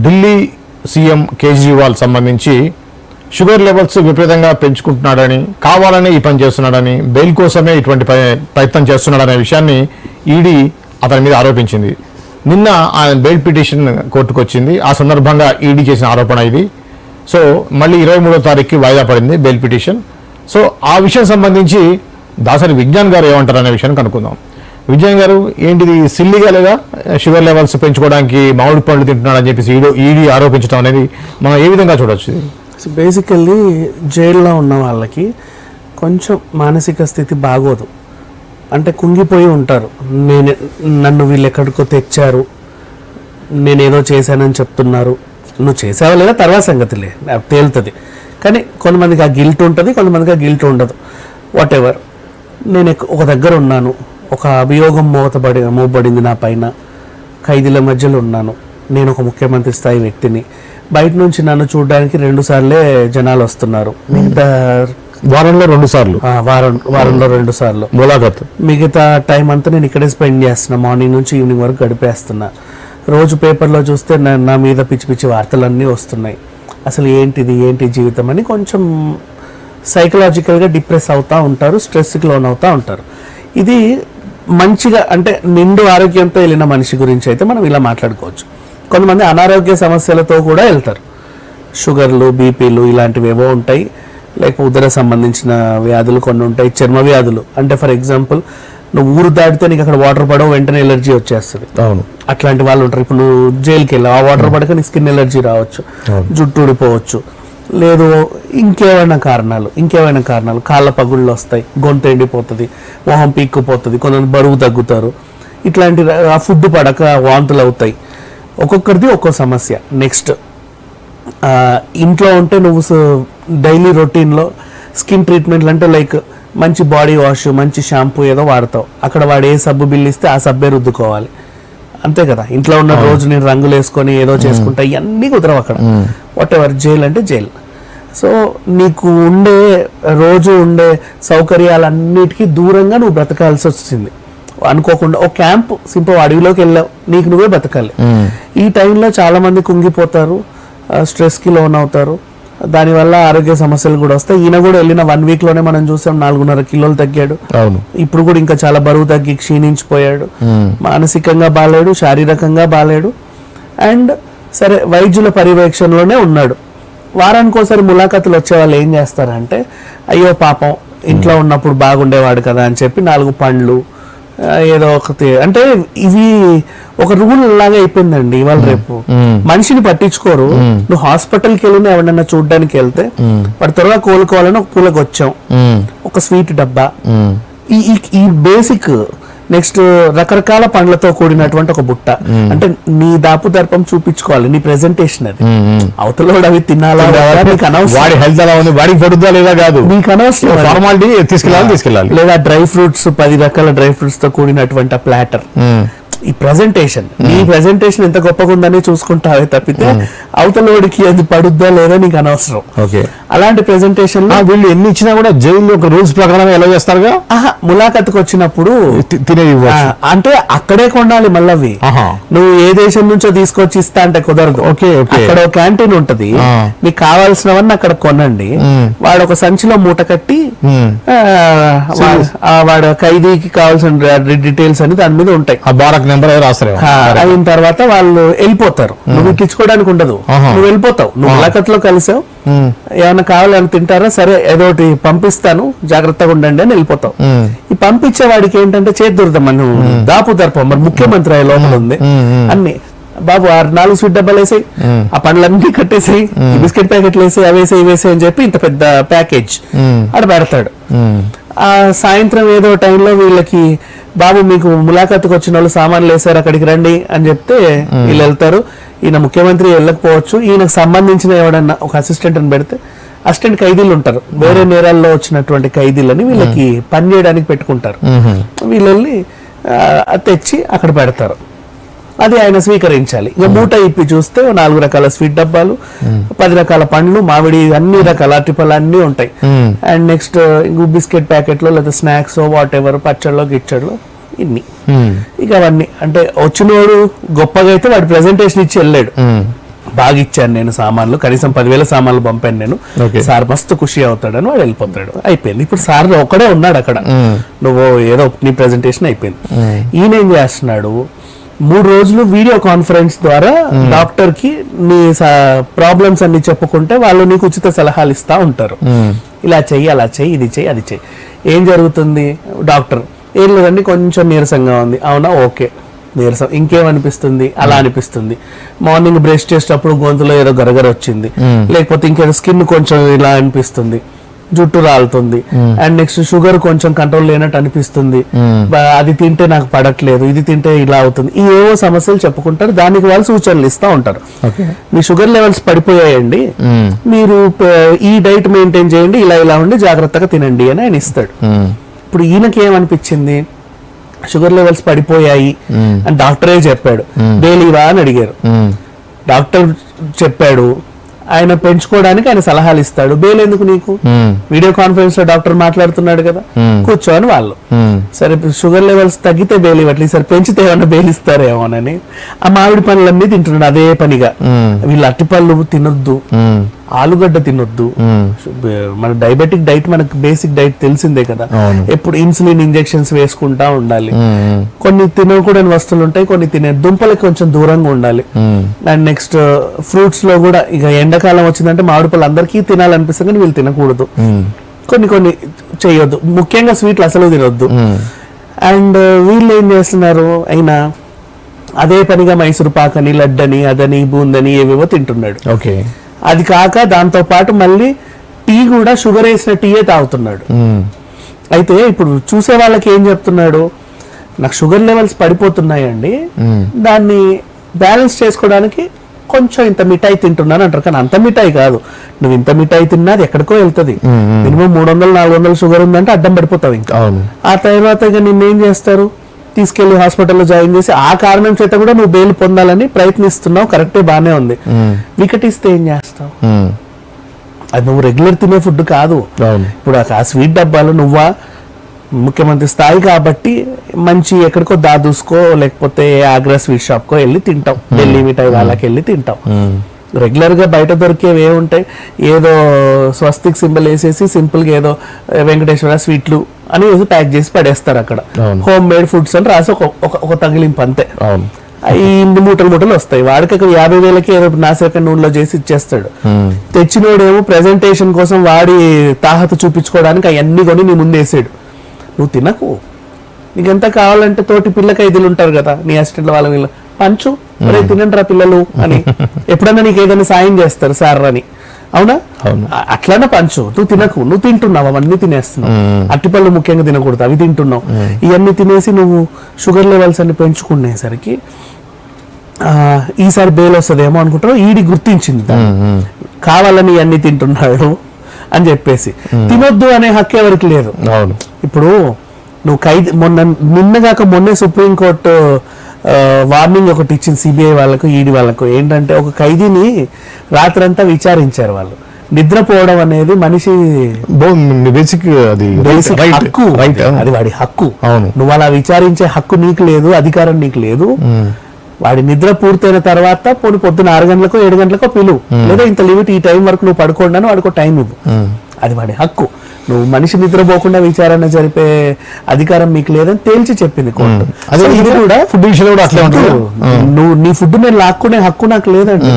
Delhi CM Kejriwal సంబంధించి sugar levels విపరీతంగా పెంచుకుంటున్నాడని, కావాలని ఈ పని చేస్తున్నాడని, బెయిల్ కోసమే ఇటువంటి ప్రయత్నం చేస్తున్నాడనే విషయాన్ని ఈడీ అతని మీద ఆరోపించింది. నిన్న ఆయన బెయిల్ పిటిషన్ కోర్టుకు వచ్చింది. ఆ సందర్భంగా ఈడీ చేసిన ఆరోపణ ఇది. సో మళ్ళీ 23వ తారీఖుకి వాయిదా పడింది బెయిల్ పిటిషన్. సో ఆ విషయం సంబంధించి దాసరి విజ్ఞాన్ గారు ఏమంటారు అనే విషయాన్ని కనుక్కుందాం. విజ్ఞాన్ గారు, ఏంటిది సిల్లిగా లేదా షుగర్ లెవెల్స్ పెంచుకోవడానికి మామిడి పండ్లు తింటున్నాడని చెప్పేసి ఈడీ ఆరోపించడం అనేది మనం ఏ విధంగా చూడొచ్చు? బేసికల్లీ జైల్లో ఉన్న వాళ్ళకి కొంచెం మానసిక స్థితి బాగోదు. అంటే కుంగిపోయి ఉంటారు. నన్ను వీళ్ళు ఎక్కడికో తెచ్చారు, నేనేదో చేశానని చెప్తున్నారు. నువ్వు చేసావా లేదా తర్వాత సంగతిలే తేలుతుంది. కానీ కొంతమందికి ఆ గిల్ట్ ఉంటుంది, కొంతమందికి ఆ గిల్ట్ ఉండదు. వాట్ ఎవర్, నేను ఒక దగ్గర ఉన్నాను, ఒక అభియోగం మోపబడింది నా పైన, ఖైదీల మధ్యలో ఉన్నాను, నేను ఒక ముఖ్యమంత్రి స్థాయి వ్యక్తిని, బయట నుంచి నన్ను చూడడానికి 2 సార్లే జనాలు వస్తున్నారు, మిగతా వారంలో 2 సార్లు, వారంలో 2 సార్లు ములాఖత్, మిగతా టైం అంతా నేను ఇక్కడే స్పెండ్ చేస్తున్నా, మార్నింగ్ నుంచి ఈవినింగ్ వరకు గడిపేస్తున్నా. రోజు పేపర్లో చూస్తే నా మీద పిచ్చి పిచ్చి వార్తలన్నీ వస్తున్నాయి. అసలు ఏంటి జీవితం అని కొంచెం సైకలాజికల్గా డిప్రెస్ అవుతూ ఉంటారు, స్ట్రెస్కి లోన్ అవుతూ ఉంటారు. ఇది మంచిగా అంటే నిండు ఆరోగ్యంతో వెళ్ళిన మనిషి గురించి అయితే మనం ఇలా మాట్లాడుకోవచ్చు. కొంతమంది అనారోగ్య సమస్యలతో కూడా వెళ్తారు. షుగర్లు, బీపీలు ఇలాంటివి ఏవో ఉంటాయి, లేక ఉదర సంబంధించిన వ్యాధులు కొన్ని ఉంటాయి, చర్మ వ్యాధులు. అంటే ఫర్ ఎగ్జాంపుల్, నువ్వు ఊరు దాటితే నీకు అక్కడ వాటర్ పడవు, వెంటనే ఎలర్జీ వచ్చేస్తుంది. అవును, అట్లాంటి వాళ్ళు ఉంటారు. ఇప్పుడు నువ్వు జైలుకి వెళ్ళావు, ఆ వాటర్ పడక నీకు స్కిన్ ఎలర్జీ రావచ్చు, జుట్టు ఊడిపోవచ్చు, లేదు ఇంకేమైనా కారణాలు, కాళ్ళ పగుళ్ళు వస్తాయి, గొంతు ఎండిపోతుంది, మొహం పీక్కుపోతుంది, కొంతమంది బరువు తగ్గుతారు. ఇట్లాంటి ఆ ఫుడ్ పడక వాంతులు అవుతాయి. ఒక్కొక్కరిది ఒక్కో సమస్య. నెక్స్ట్, ఇంట్లో ఉంటే నువ్వు డైలీ రొటీన్లో స్కిన్ ట్రీట్మెంట్లు అంటే లైక్ మంచి బాడీ వాష్, మంచి షాంపూ ఏదో వాడతావు. అక్కడ వాడు ఏ సబ్బు బిల్లు ఇస్తే ఆ సబ్బే రుద్దుకోవాలి, అంతే కదా. ఇంట్లో ఉన్న రోజు నేను రంగులు వేసుకొని ఏదో చేసుకుంటా, ఇవన్నీ కుదరవు అక్కడ. వాట్ ఎవర్, జైల్ అంటే జైల్. సో నీకు రోజు ఉండే సౌకర్యాలన్నిటికీ దూరంగా నువ్వు బ్రతకాల్సి వచ్చింది. అనుకోకుండా ఒక క్యాంప్ సింపుల్ అడవిలోకి వెళ్ళావు, నీకు నువ్వే బతకాలి. ఈ టైంలో చాలా మంది కుంగిపోతారు, స్ట్రెస్కి లోన్ అవుతారు, దానివల్ల ఆరోగ్య సమస్యలు కూడా వస్తాయి. ఈయన కూడా వెళ్ళిన 1 వీక్లోనే మనం చూసాం 4.5 కిలోలు తగ్గాడు. ఇప్పుడు కూడా ఇంకా చాలా బరువు తగ్గి క్షీణించిపోయాడు. మానసికంగా బాలేడు, శారీరకంగా బాలేడు. అండ్ సరే, వైద్యుల పర్యవేక్షణలోనే ఉన్నాడు. వారానికి ఒకసారి ములాఖతులు వచ్చే వాళ్ళు ఏం చేస్తారంటే, అయ్యో పాపం ఇంట్లో ఉన్నప్పుడు బాగుండేవాడు కదా అని చెప్పి 4 పండ్లు ఏదో ఒకటి, అంటే ఇవి ఒక రూల్ లాగా అయిపోయిందండి. ఇవాళ రేపు మనిషిని పట్టించుకోరు. నువ్వు హాస్పిటల్కి వెళ్ళి ఎవరన్నా చూడడానికి వెళ్తే వాడు త్వరగా కోలుకోవాలని ఒక పూలకు వచ్చాం, ఒక స్వీట్ డబ్బా, ఈ బేసిక్. నెక్స్ట్, రకరకాల పండ్లతో కూడినటువంటి ఒక బుట్ట. అంటే నీ దాపు దర్పం చూపించుకోవాలి, నీ ప్రెజెంటేషన్ అది. అవతల అవి తినాలా, వాడి హెల్త్ ఎలా ఉంది, వాడికి పడుతుందా లేదా కాదు, నీకు అనవసరం. ఫార్మాలిటీ తీసుకెళ్ళాలి. లేదా డ్రై ఫ్రూట్స్, 10 రకాల డ్రై ఫ్రూట్స్ తో కూడినటువంటి ప్లాటర్. ఈ ప్రెజెంటేషన్, నీ ప్రెజెంటేషన్ ఎంత గొప్పగా ఉందని చూసుకుంటావే తప్పితే అవతలోడికి అది పడుద్దా లేదా నీకు అనవసరం. అలాంటి ప్రెజెంటేషన్ వీళ్ళు ఎన్ని ఇచ్చినా కూడా జైలు ఒక రూల్స్ ప్రకారం ఎలా చేస్తారుగా. ములాఖతుకు వచ్చినప్పుడు అంటే అక్కడే కొనాలి. మళ్ళీ నువ్వు ఏ దేశం నుంచో తీసుకొచ్చి ఇస్తా అంటే కుదరదు. అక్కడ ఒక క్యాంటీన్ ఉంటది, నీకు కావాల్సినవన్నీ అక్కడ కొనండి. వాడు ఒక సంచిలో మూట కట్టి వాడు ఖైదీకి కావాల్సిన డీటెయిల్స్ అని దాని మీద ఉంటాయి. అయిన తర్వాత వాళ్ళు వెళ్ళిపోతారు. నువ్వు ఇచ్చుకోవడానికి ఉండదు, నువ్వు వెళ్ళిపోతావు. నువ్వు ములాఖత్లో కలిసావు, ఏమైనా కావాలని తింటారా, సరే ఏదో ఒకటి పంపిస్తాను జాగ్రత్తగా ఉండండి అని వెళ్ళిపోతావు. ఈ పంపించే వాడికి ఏంటంటే చేతి దొరుకుతాం, మనం దాపు దర్పం, మరి ముఖ్యమంత్రి లోపల ఉంది అన్ని. బాబు 4 స్వీట్ డబ్బాలు వేసాయి, ఆ పండ్లన్నీ కట్టేసాయి, బిస్కెట్ ప్యాకెట్లు వేసాయి, అవేసాయి ఇవేసాయి అని చెప్పి ఇంత పెద్ద ప్యాకేజ్ అక్కడ పెడతాడు. ఆ సాయంత్రం ఏదో టైంలో వీళ్ళకి, బాబు మీకు ములాఖతుకు వచ్చిన వాళ్ళు సామాన్లు వేసారు అక్కడికి రండి అని చెప్తే వీళ్ళు వెళ్తారు. ఈయన ముఖ్యమంత్రి వెళ్ళకపోవచ్చు, ఈయనకు సంబంధించిన ఎవడన్నా ఒక అసిస్టెంట్ అని పెడితే, అసిస్టెంట్ ఖైదీలు ఉంటారు, వేరే నేరాల్లో వచ్చినటువంటి ఖైదీలని వీళ్ళకి పని చేయడానికి పెట్టుకుంటారు. వీళ్ళు వెళ్ళి తెచ్చి అక్కడ పెడతారు, అది ఆయన స్వీకరించాలి. ఇక మూట ఇప్పి చూస్తే 4 రకాల స్వీట్ డబ్బాలు, 10 రకాల పండ్లు, మామిడి, అన్ని రకాల అరటిపళ్ళు అన్ని ఉంటాయి. అండ్ నెక్స్ట్ బిస్కెట్ ప్యాకెట్లు లేదా స్నాక్స్ వాట్ ఎవర్, పచ్చళ్ళు గిచ్చళ్ళు ఇన్ని. ఇక అవన్నీ అంటే వచ్చినోడు గొప్పగా అయితే వాడి ప్రెజెంటేషన్ ఇచ్చి వెళ్ళాడు, బాగా ఇచ్చాను నేను సామాన్లు, కనీసం 10,000 సామాన్లు పంపాను నేను, Okay. సార్ మస్తు ఖుషి అవుతాడని వాడు వెళ్ళిపోతాడు. అయిపోయింది. ఇప్పుడు సార్ ఒక్కడే ఉన్నాడు అక్కడ, నువ్వు ఏదో నీ ప్రెజెంటేషన్ అయిపోయింది. ఈయన ఏం చేస్తున్నాడు, 3 రోజులు వీడియో కాన్ఫరెన్స్ ద్వారా డాక్టర్ కి నీ ప్రాబ్లమ్స్ అన్ని చెప్పుకుంటే వాళ్ళు నీకు ఉచిత సలహాలు ఇస్తా ఉంటారు. ఇలా చెయ్యి, అలా చెయ్యి, ఇది చెయ్యి, అది చెయ్యి. ఏం జరుగుతుంది, డాక్టర్ ఏం లేదండి కొంచెం నీరసంగా ఉంది, అవునా, ఓకే నీరసం, ఇంకేమనిపిస్తుంది, అలా అనిపిస్తుంది. మార్నింగ్ బ్రష్ చేసేటప్పుడు గొంతులో ఏదో గరగర వచ్చింది, లేకపోతే ఇంకేదో స్కిన్ కొంచెం ఇలా అనిపిస్తుంది, జుట్టు రాలుతుంది, అండ్ నెక్స్ట్ షుగర్ కొంచెం కంట్రోల్ లేనట్టు అనిపిస్తుంది, అది తింటే నాకు పడట్లేదు, ఇది తింటే ఇలా అవుతుంది, ఈ ఏవో సమస్యలు చెప్పుకుంటారు. దానికి వాళ్ళు సూచనలు ఇస్తా ఉంటారు. మీ షుగర్ లెవెల్స్ పడిపోయాయండి, మీరు ఈ డైట్ మెయింటైన్ చేయండి, ఇలా ఇలా ఉండి జాగ్రత్తగా తినండి అని ఆయన ఇస్తాడు. ఇప్పుడు ఈయనకి ఏమనిపించింది, షుగర్ లెవెల్స్ పడిపోయాయి అని డాక్టరే చెప్పాడు, బేలీవా అని అడిగారు. డాక్టర్ చెప్పాడు, ఆయన పెంచుకోవడానికి ఆయన సలహాలు ఇస్తాడు, బేల్ ఎందుకు నీకు, వీడియో కాన్ఫరెన్స్ లో డాక్టర్ మాట్లాడుతున్నాడు కదా, కూర్చోని వాళ్ళు. సరే షుగర్ లెవెల్స్ తగ్గితే బేల్ ఇవ్వట్లేదు, సరే పెంచితే ఏమన్నా బేల్ ఇస్తారేమోనని ఆ మామిడి పనులన్నీ తింటున్నాడు అదే పనిగా. వీళ్ళు అట్టిపళ్ళు తినొద్దు, ఆలుగడ్డ తినొద్దు, మన డయాబెటిక్ డైట్ మనకు బేసిక్ డైట్ తెలిసిందే కదా, ఎప్పుడు ఇన్సులిన్ ఇంజెక్షన్స్ వేసుకుంటా ఉండాలి, కొన్ని తినకూడని వస్తువులు ఉంటాయి, కొన్ని తినే దుంపలకి కొంచెం దూరంగా ఉండాలి. అండ్ నెక్స్ట్ ఫ్రూట్స్ లో కూడా ఇక ఎండాకాలం వచ్చిందంటే మామిడి పళ్ళు అందరికీ తినాలనిపిస్తుంది కానీ వీళ్ళు తినకూడదు, కొన్ని కొన్ని చేయొద్దు, ముఖ్యంగా స్వీట్లు అసలు తినొద్దు. అండ్ వీళ్ళు ఏం చేస్తున్నారు, అయినా అదే పనిగా మైసూర్ పాకని, లడ్డని, అదని, బూందని ఏవేవో తింటున్నాడు. ఓకే, అది కాక దాంతో పాటు మళ్ళీ టీ కూడా షుగర్ వేసిన టీయే తాగుతున్నాడు. అయితే ఇప్పుడు చూసే వాళ్ళకి ఏం చెప్తున్నాడు, నాకు షుగర్ లెవెల్స్ పడిపోతున్నాయండి, దాన్ని బ్యాలెన్స్ చేసుకోవడానికి కొంచెం ఇంత మిఠాయి తింటున్నాను అంటారు. కానీ అంత మిఠాయి కాదు, నువ్వు ఇంత మిఠాయి తిన్నా అది ఎక్కడికో వెళ్తుంది, మినిమం 300-400 షుగర్ ఉందంటే అడ్డం పడిపోతావు ఇంకా. ఆ తర్వాత ఇక నిన్నేం చేస్తారు, తీసుకెళ్లి హాస్పిటల్లో జాయిన్ చేసి ఆ కారణం చేత కూడా నువ్వు బెయిల్ పొందాలని ప్రయత్నిస్తున్నావు, కరెక్టే, బానే ఉంది. వికటిస్తే ఏం చేస్తావు, అది నువ్వు రెగ్యులర్ తినే ఫుడ్ కాదు. ఇప్పుడు ఆ స్వీట్ డబ్బాలు నువ్వా ముఖ్యమంత్రి స్థాయి కాబట్టి మంచి ఎక్కడికో దాదూసుకో లేకపోతే ఆగ్రా స్వీట్ షాప్ కో వెళ్ళి తింటావు, ఢిల్లీ మిఠాయి వాళ్ళకి వెళ్ళి తింటావు. రెగ్యులర్ గా బయట దొరికేవి ఏముంటాయి, ఏదో స్వస్తిక్ సింబల్ వేసేసి సింపుల్ గా ఏదో వెంకటేశ్వర స్వీట్లు అని ప్యాక్ చేసి పడేస్తారు అక్కడ. హోమ్ మేడ్ ఫుడ్స్ అని రాసి ఒక తగిలింపు అంతే, ఈ మూటలు వస్తాయి. వాడికి 50,000కి ఏదో నాసిరక నూనెలో చేసి ఇచ్చేస్తాడు. తెచ్చినోడేమో ప్రెజెంటేషన్ కోసం వాడి తాహత చూపించుకోవడానికి అవన్నీ కొని నీ ముందు వేసాడు. నువ్వు తినకు, నీకెంత కావాలంటే తోటి పిల్లకి 5 ఉంటారు కదా నీ అసిస్టెంట్ వాళ్ళ వీళ్ళు పంచు, మరే తినండిరా పిల్లలు అని ఎప్పుడన్నా నీకు ఏదైనా సాయం చేస్తారు సార్ అని, అవునా, అట్లనే పంచు, నువ్వు తినకు, నువ్వు తింటున్నావు అవన్నీ తినేస్తున్నావు, అట్టిపళ్ళు ముఖ్యంగా తినకూడదు అవి తింటున్నావు, ఇవన్నీ తినేసి నువ్వు షుగర్ లెవెల్స్ అన్ని పెంచుకునేసరికి ఈసారి బెయిల్ వస్తుందేమో అనుకుంటారు. ఈడి గుర్తించింది కావాలని ఇవన్నీ తింటున్నాడు అని చెప్పేసి. తినొద్దు అనే హక్కు ఎవరికి లేదు. ఇప్పుడు నువ్వు నిన్నగాక మొన్నే సుప్రీంకోర్టు వార్నింగ్ ఒకటి ఇచ్చింది సిబిఐ వాళ్ళకు, ఈడీ వాళ్ళకు. ఏంటంటే ఒక ఖైదీని రాత్రంతా విచారించారు వాళ్ళు. నిద్రపోవడం అనేది మనిషి బేసిక్ హక్కు, అది వాడి హక్కు. నువ్వు అలా విచారించే హక్కు నీకు లేదు, అధికారం నీకు లేదు. వాడి నిద్ర పూర్తయిన తర్వాత పొద్దున 6 గంటలకో 7 గంటలకో పిలువు, లేదా ఇంత లిమిట్ ఈ టైం వరకు నువ్వు పడుకోండి అని వాడికి టైం ఇవ్వు, అది వాడి హక్కు. నువ్వు మనిషి నిద్రపోకుండా విచారణ జరిపే అధికారం మీకు లేదని తేల్చి చెప్పింది కోర్టు. అదే ఇది కూడా ఫుడ్ విషయంలో కూడా అట్లా ఉంటుంది. నువ్వు నీ ఫుడ్ నేను లాక్కునే హక్కు నాకు లేదండి.